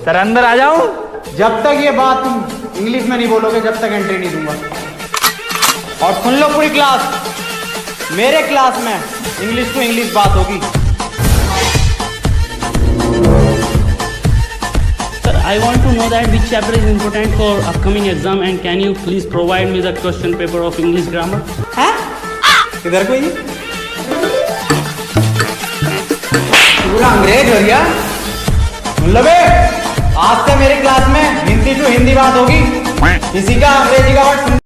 Sir अंदर आ जाऊं? जब तक ये बात तुम इंग्लिश में नहीं बोलोगे जब तक एंट्री नहीं दूंगा। और सुन लो पूरी क्लास, मेरे क्लास में इंग्लिश टू इंग्लिश बात होगी। Sir, I want to know that which chapter is important for upcoming exam and can you please provide me the question paper of English grammar? हैं? किधर कोई पूरा अंग्रेज हो गया। सुन लो बे, आज से मेरी क्लास में हिंदी टू हिंदी बात होगी। किसी का अंग्रेजी का वर्ड